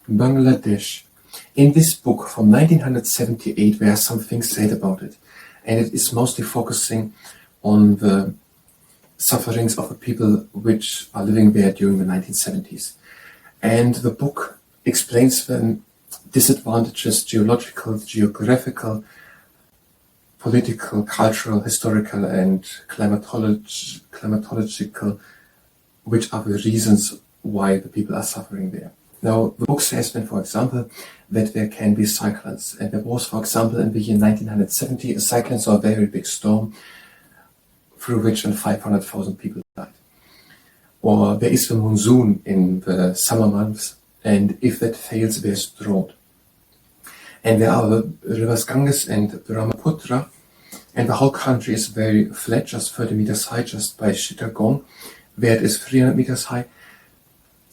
Bangladesh. In this book from 1978, there are some things said about it, and it is mostly focusing on the sufferings of the people which are living there during the 1970s. And the book explains the disadvantages, geological, geographical, political, cultural, historical, and climatological, which are the reasons why the people are suffering there. Now, the book says then, for example, that there can be cyclones. And there was, for example, in the year 1970, a cyclone, so a very big storm, through which 500,000 people died. Or there is the monsoon in the summer months, and if that fails, there's drought. And there are the rivers Ganges and Brahmaputra, and the whole country is very flat, just 30 meters high, just by Chittagong, where it is 300 meters high.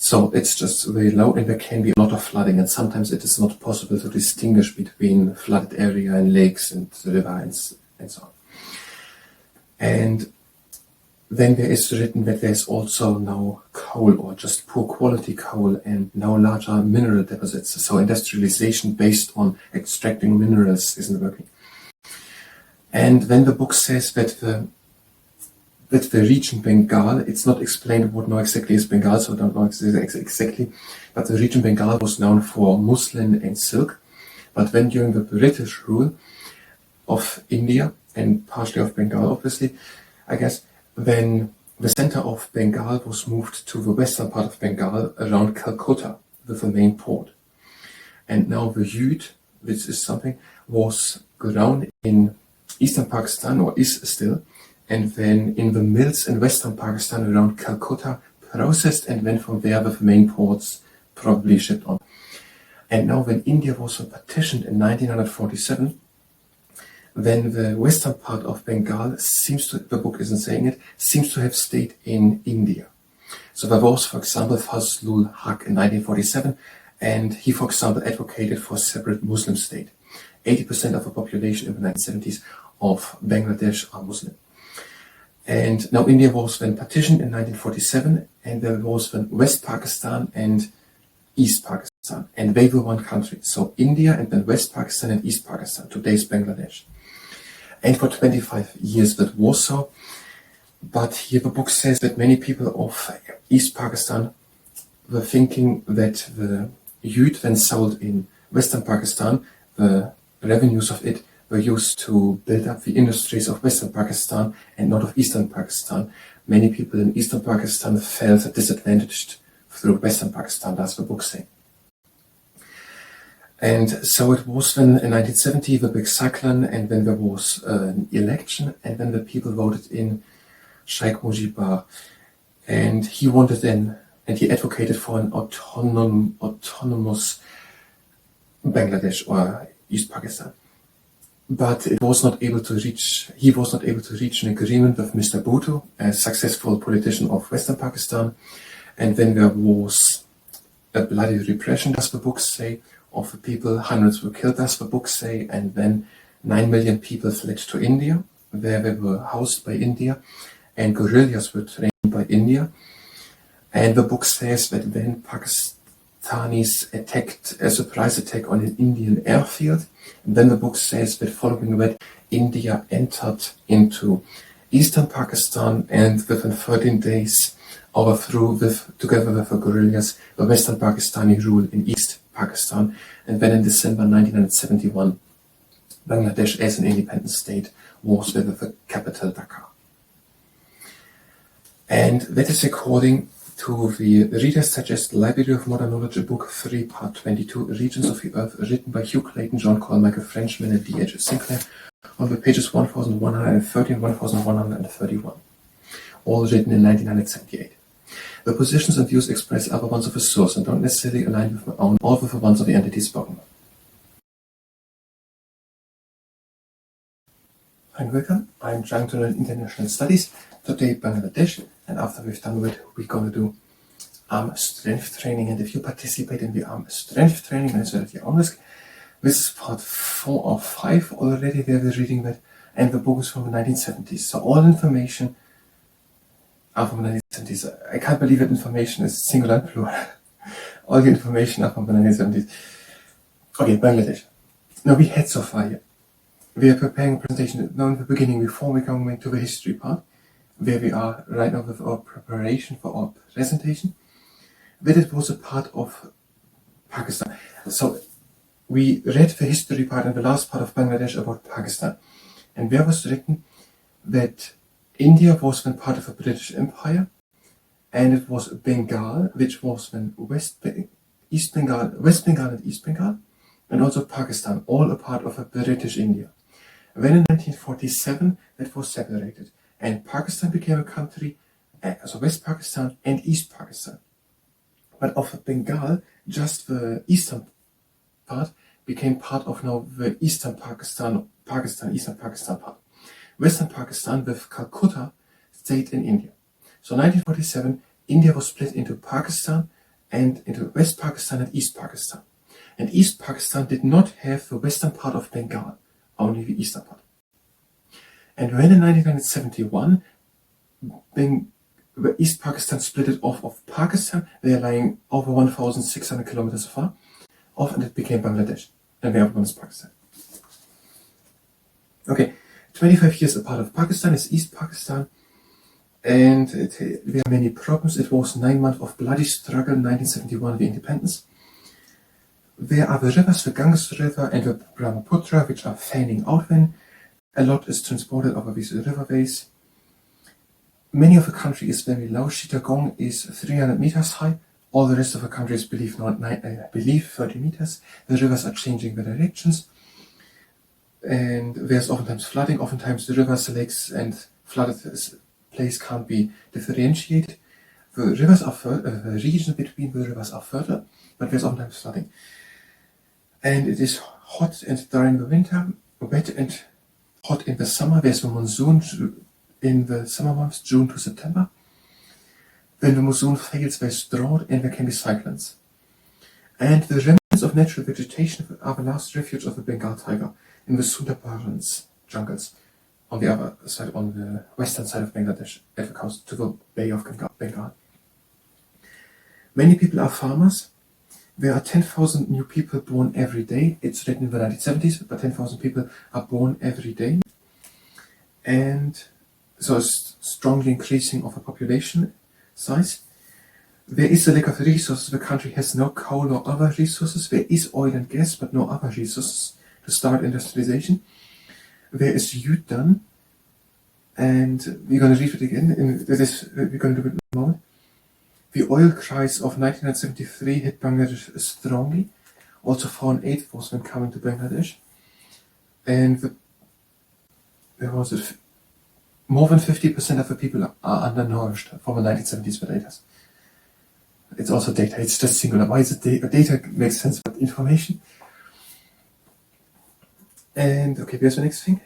So it's just very low, and there can be a lot of flooding, and sometimes it is not possible to distinguish between flooded area and lakes and rivers and so on. And then there is written that there's also now coal, or just poor quality coal, and now larger mineral deposits. So industrialization based on extracting minerals isn't working. And then the book says that the region Bengal, it's not explained what now exactly is Bengal, so I don't know exactly, but the region Bengal was known for muslin and silk. But then during the British rule of India, and partially of Bengal obviously, I guess, then the center of Bengal was moved to the western part of Bengal around Calcutta, with the main port. And now the jute, which is something, was grown in eastern Pakistan, or is still, and then in the mills in western Pakistan around Calcutta, processed, and then from there the main ports probably shipped on. And now when India was partitioned in 1947, then the western part of Bengal seems to, the book isn't saying it, seems to have stayed in India. So there was, for example, Fazlul Haq in 1947, and he, for example, advocated for a separate Muslim state. 80% of the population in the 1970s of Bangladesh are Muslim. And now India was then partitioned in 1947, and there was then West Pakistan and East Pakistan, and they were one country. So India and then West Pakistan and East Pakistan, today's Bangladesh. And for 25 years that was so. But here the book says that many people of East Pakistan were thinking that the jute then sold in Western Pakistan, the revenues of it were used to build up the industries of Western Pakistan and not of Eastern Pakistan. Many people in Eastern Pakistan felt disadvantaged through Western Pakistan, that's the book saying. And so it was then in 1970, the big cyclone, and then there was an election, and then the people voted in Sheikh Mujibur, and he wanted then, and he advocated for an autonomous Bangladesh or East Pakistan. But he was not able to reach an agreement with Mr. Bhutto, a successful politician of Western Pakistan, and then there was a bloody repression, as the books say, of the people. Hundreds were killed, as the books say, and then 9 million people fled to India, where they were housed by India, and guerrillas were trained by India. And the book says that then Pakistanis attacked a surprise attack on an Indian airfield. And then the book says that following that, India entered into eastern Pakistan, and within 13 days overthrew, together with the guerrillas, the Western Pakistani rule in East Pakistan. And then in December 1971, Bangladesh, as an independent state, was with the capital Dhaka. And that is according to the Reader's Digest Library of Modern Knowledge, Book 3, Part 22, Regions of the Earth, written by Hugh Clayton, John Cole, Michael Frenchman, and D.H. Sinclair, on the pages 1130 and 1131, all written in 1978. The positions and views expressed are the ones of the source and don't necessarily align with my own or with the ones of the entity spoken of. Hi and welcome. I'm trying to learn international studies, today Bangladesh, and after we've done it, we're going to do arm strength training. And if you participate in the arm strength training, then it's at your own risk. This is part 4 or 5 already where we're reading that, and the book is from the 1970s. So all information are from the 1970s. I can't believe that information is singular and plural. all the information up from the 1970s. Okay, Bangladesh. Now we had so far here. We are preparing a presentation now in the beginning before we come into the history part, where we are right now with our preparation for our presentation, that it was a part of Pakistan. So we read the history part and the last part of Bangladesh about Pakistan, and there was written that India was then part of the British Empire, and it was Bengal, which was then West Bengal and East Bengal, and also Pakistan, all a part of a British India. Then in 1947, that was separated, and Pakistan became a country, so West Pakistan and East Pakistan. But of Bengal, just the eastern part became part of now the Eastern Pakistan, Eastern Pakistan part. Western Pakistan with Calcutta stayed in India. So 1947, India was split into Pakistan and into West Pakistan and East Pakistan. And East Pakistan did not have the western part of Bengal, only the eastern part. And when in 1971, East Pakistan split it off of Pakistan, they are lying over 1,600 kilometers far off, and it became Bangladesh. And the other one is Pakistan. Okay, 25 years apart of Pakistan is East Pakistan, and there are many problems. It was 9 months of bloody struggle, 1971, the independence. There are the rivers, the Ganges River and the Brahmaputra, which are fanning out when a lot is transported over these riverways. Many of the country is very low. Chittagong is 300 meters high. All the rest of the country is believe 30 meters. The rivers are changing their directions, and there's oftentimes flooding. Oftentimes the rivers, lakes, and flooded place can't be differentiated. The rivers are the region between the rivers are fertile, but there's oftentimes flooding. And it is hot and dry in the winter, wet and hot in the summer. There's a monsoon in the summer months, June to September. When the monsoon fails, there's drought and there can be cyclones. And the remnants of natural vegetation are the last refuge of the Bengal tiger in the Sundarbans jungles on the other side, on the western side of Bangladesh, at the coast to the Bay of Bengal. Many people are farmers. There are 10,000 new people born every day. It's written in the 1970s, but 10,000 people are born every day. And so it's strongly increasing of the population size. There is a lack of resources. The country has no coal or other resources. There is oil and gas, but no other resources to start industrialization. There is youth done, and we're going to read it again. We're going to do it in a moment. The oil crisis of 1973 hit Bangladesh strongly. Also, foreign aid was when coming to Bangladesh, and there was more than 50% of the people are undernourished from the 1970s. The data. It's also data. It's just singular. Why is it data? Makes sense, but information. And okay, there's the next thing.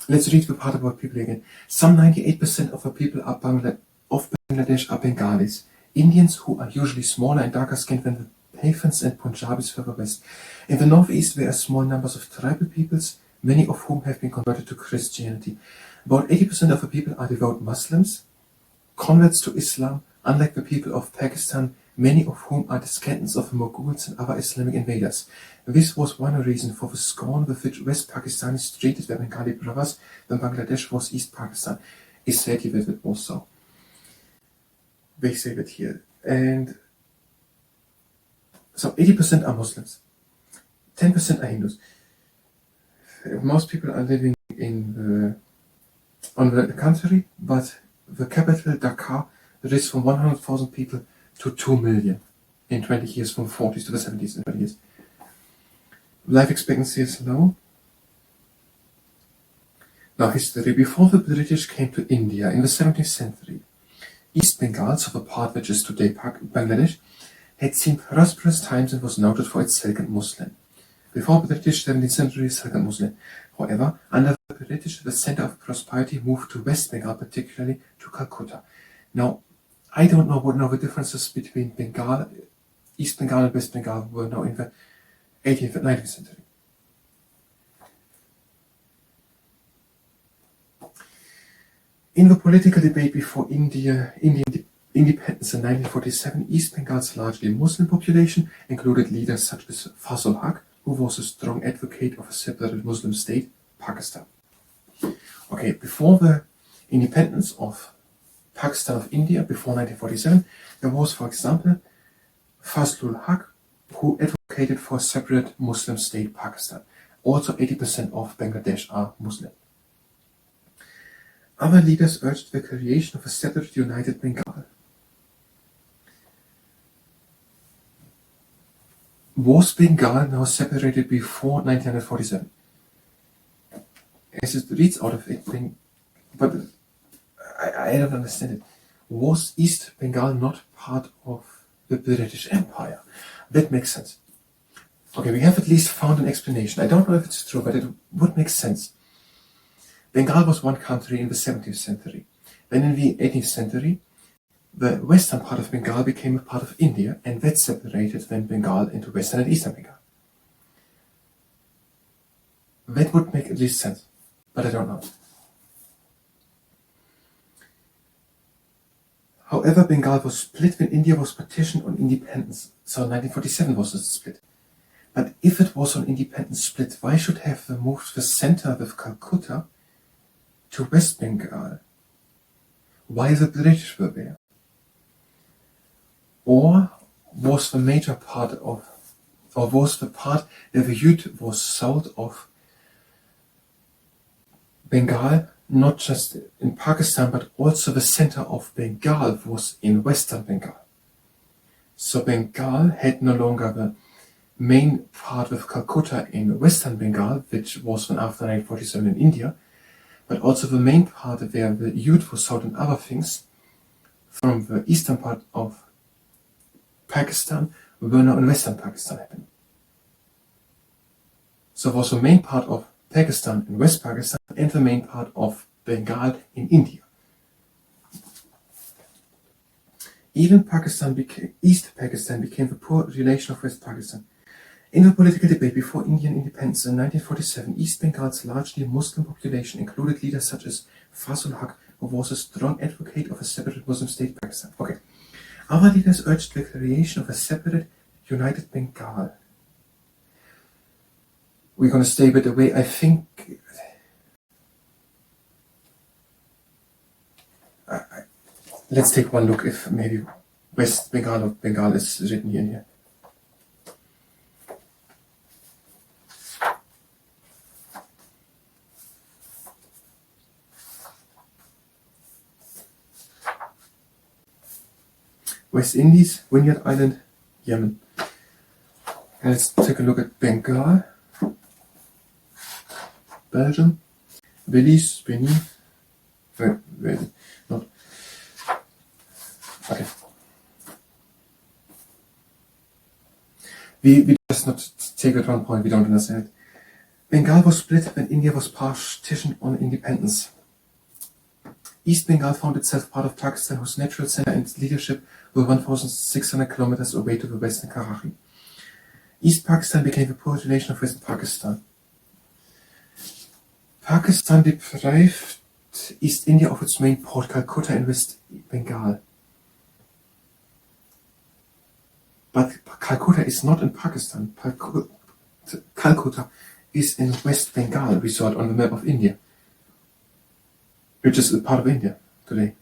Let's read the part about people again. Some 98% of the people of Bangladesh are Bengalis, Indians who are usually smaller and darker skinned than the Pathans and Punjabis further west. In the northeast, there are small numbers of tribal peoples, many of whom have been converted to Christianity. About 80% of the people are devout Muslims, converts to Islam, unlike the people of Pakistan, many of whom are descendants of the Mughals and other Islamic invaders. This was one reason for the scorn with which West Pakistanis treated their Bengali brothers when Bangladesh was East Pakistan. It's said here that it was so. They say that here. And so 80% are Muslims, 10% are Hindus. Most people are living on the country, but the capital, Dhaka, raised from 100,000 people to 2 million in 20 years, from the 40s to the 70s in 20 years. Life expectancy is low. Now history. Before the British came to India in the 17th century, East Bengal, so the part which is today Bangladesh, had seen prosperous times and was noted for its silk and muslin. Before the British 17th century, silk and muslin. However, under the British, the center of prosperity moved to West Bengal, particularly to Calcutta. Now, I don't know what the differences between Bengal, East Bengal and West Bengal were now in the 18th and 19th century. In the political debate before Indian independence in 1947, East Bengal's largely Muslim population included leaders such as Fazl Haq, who was a strong advocate of a separate Muslim state, Pakistan. Okay, before the independence of Pakistan of India, before 1947, there was, for example, Fazlul Haq, who advocated for a separate Muslim state, Pakistan. Also, 80% of Bangladesh are Muslim. Other leaders urged the creation of a separate united Bengal. Was Bengal now separated before 1947? As it reads out of it, but I don't understand it. Was East Bengal not part of the British Empire? That makes sense. Okay, we have at least found an explanation. I don't know if it's true, but it would make sense. Bengal was one country in the 17th century. Then in the 18th century, the western part of Bengal became a part of India, and that separated then Bengal into western and eastern Bengal. That would make at least sense, but I don't know. However, Bengal was split when India was partitioned on independence, so 1947 was the split. But if it was on independence split, why should have moved the center with Calcutta to West Bengal? Why the British were there? Or was the major part of, or was the part where the youth was south of Bengal, not just in Pakistan, but also the center of Bengal was in Western Bengal. So Bengal had no longer the main part with Calcutta in Western Bengal, which was when after 1947 in India, but also the main part where the youth was sought and other things from the eastern part of Pakistan were now in Western Pakistan happening. So it was the main part of Pakistan in West Pakistan and the main part of Bengal in India. Even East Pakistan became the poor relation of West Pakistan. In the political debate before Indian independence in 1947, East Bengal's largely Muslim population included leaders such as Fazl Haq, who was a strong advocate of a separate Muslim state, Pakistan. Okay. Other leaders urged the creation of a separate, united Bengal. We're going to stay with the way I think. Let's take one look if maybe West Bengal or Bengal is written here and here. West Indies, Vineyard Island, Yemen. And let's take a look at Bengal, Belgium, Belize, Benin. Where is it? Not. Okay. We just not take it one point, we don't understand. Bengal was split when India was partitioned on independence. East Bengal found itself part of Pakistan, whose natural center and leadership were 1,600 kilometers away to the west in Karachi. East Pakistan became the poor relation of West Pakistan. Pakistan deprived East India of its main port, Calcutta, in West Bengal. But Calcutta is not in Pakistan. Calcutta is in West Bengal, we saw it on the map of India, which is a part of India today,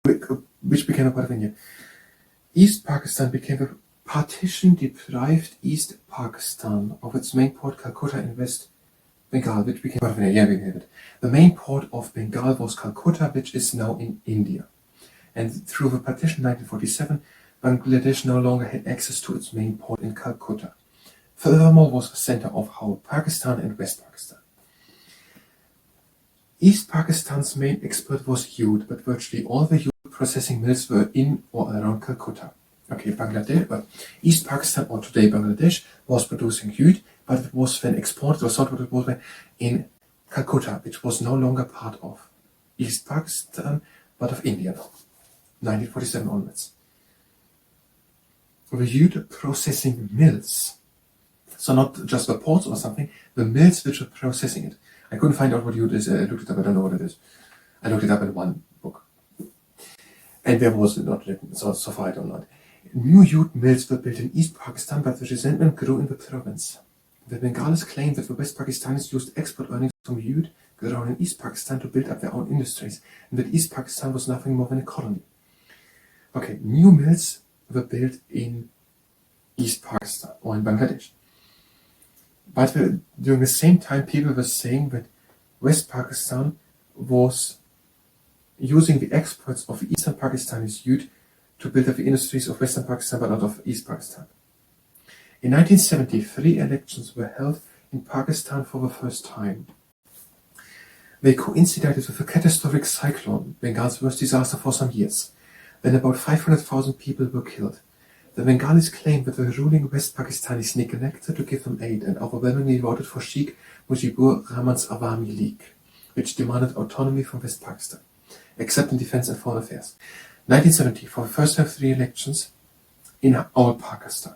which became a part of India. East Pakistan became the partition-deprived East Pakistan of its main port, Calcutta, in West Bengal, which became part of India. Yeah, we have it. The main port of Bengal was Calcutta, which is now in India. And through the partition 1947, Bangladesh no longer had access to its main port in Calcutta. Furthermore, was the center of whole Pakistan and West Pakistan. East Pakistan's main export was jute, but virtually all the jute processing mills were in or around Calcutta. Okay, Bangladesh, East Pakistan, or today Bangladesh, was producing jute, but it was then exported or sold what it was in Calcutta, which was no longer part of East Pakistan, but of India now, 1947 onwards. The jute processing mills, so not just the ports or something, the mills which were processing it. I couldn't find out what jute is. I looked it up. I don't know what it is. I looked it up in one book. And where was it not written? So far I don't know. New jute mills were built in East Pakistan, but the resentment grew in the province. The Bengalis claimed that the West Pakistanis used export earnings from jute grown in East Pakistan to build up their own industries, and that East Pakistan was nothing more than a colony. Okay, new mills were built in East Pakistan or in Bangladesh. But during the same time, people were saying that West Pakistan was using the exports of Eastern Pakistanis jute to build up the industries of Western Pakistan, but not of East Pakistan. In 1973, elections were held in Pakistan for the first time. They coincided with a catastrophic cyclone, Bengal's worst disaster for some years, when about 500,000 people were killed. The Bengalis claimed that the ruling West Pakistanis neglected to give them aid and overwhelmingly voted for Sheikh Mujibur Rahman's Awami League, which demanded autonomy from West Pakistan, except in defense and foreign affairs. 1970, for the first time 3 elections in all Pakistan.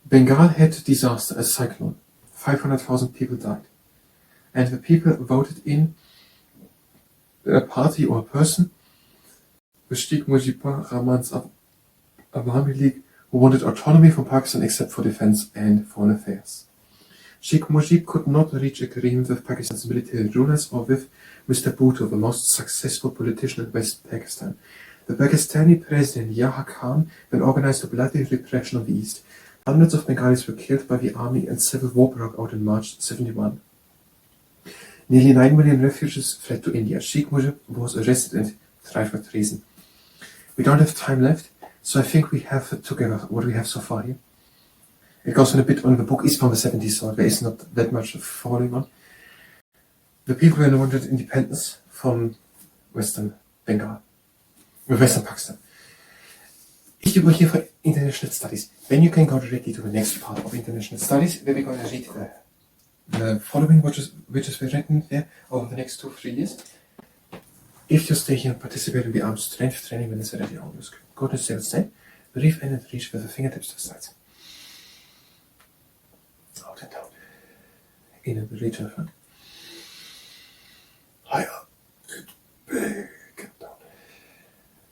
Bengal had disaster, a cyclone. 500,000 people died. And the people voted in a party or a person, the Sheikh Mujibur Rahman's Awami League, who wanted autonomy from Pakistan except for defense and foreign affairs. Sheikh Mujib could not reach agreement with Pakistan's military rulers or with Mr. Bhutto, the most successful politician in West Pakistan. The Pakistani president Yahya Khan then organized a bloody repression of the East. Hundreds of Bengalis were killed by the army and civil war broke out in March 1971. Nearly 9 million refugees fled to India. Sheikh Mujib was arrested and tried for treason. We don't have time left, so I think we have together what we have so far here. It goes on a bit on. The book is from the 70s, so there is not that much following on. The people who wanted independence from Western Bengal, Western Pakistan. If you were here for international studies, then you can go directly to the next part of international studies, where we're going to read the following, which is written there over the next 2-3 years. If you stay here and participate in the Armstrength training when it's already on your screen, go to sales stand, breathe in and reach with the fingertips to the sides. Out and down. In and reach in front. Higher. Back and down.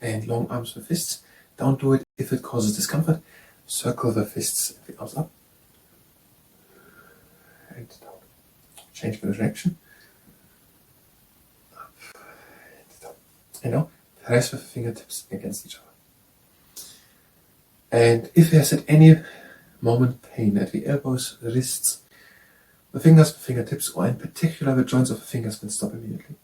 And long arms with fists. Don't do it if it causes discomfort. Circle the fists and the arms up. And down. Change the direction. Up and down. And now, press with the fingertips against each other. And if there's at any moment pain at the elbows, the wrists, the fingers, the fingertips, or in particular the joints of the fingers, will stop immediately.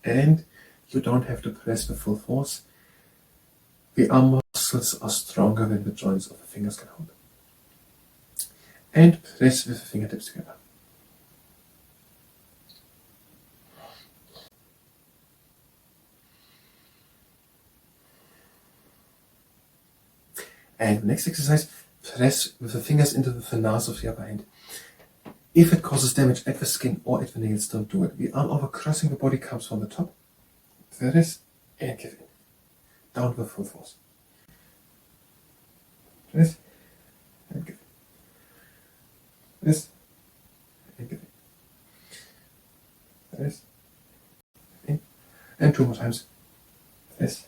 And you don't have to press with full force. The arm muscles are stronger than the joints of the fingers can hold. And press with the fingertips together. And the next exercise, press with the fingers into the finars of the upper hand. If it causes damage at the skin or at the nails, don't do it. The arm over crossing the body comes from the top. Press and give in. Down with full force. Press and give in. Press and give in. Press in. And 2 more times. Press.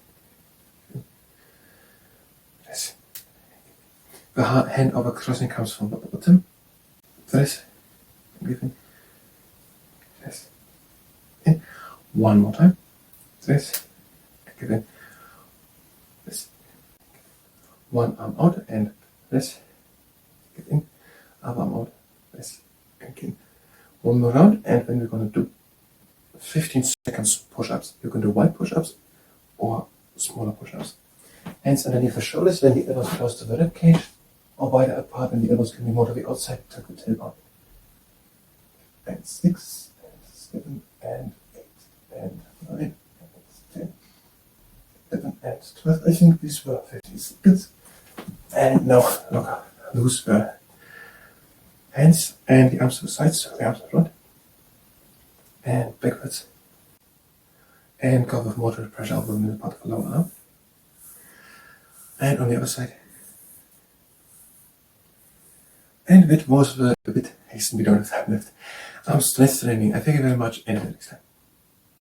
Press. The hand over crossing comes from the bottom. Press and give in. Press in. 1 more time. Press and give in. Press. 1 arm out and press. Give in. Other arm out. Press and give in. 1 more round, and then we're going to do 15 seconds push-ups. You can do wide push-ups or smaller push-ups. Hands underneath the shoulders, then the elbows close to the rib cage, or wider apart, and the elbows can be more to the outside, tuck the tailbone. And 6, and 7, and 8, and 9, and 10, 11, and 12. I think these were 15 seconds. And now, look, loose the hands and the arms to the sides, so the arms in front, and backwards. And go with moderate pressure over the middle part of the lower arm. And on the other side. And it was a bit reason we don't have time left. Armstrength training. I thank you very much and until next time.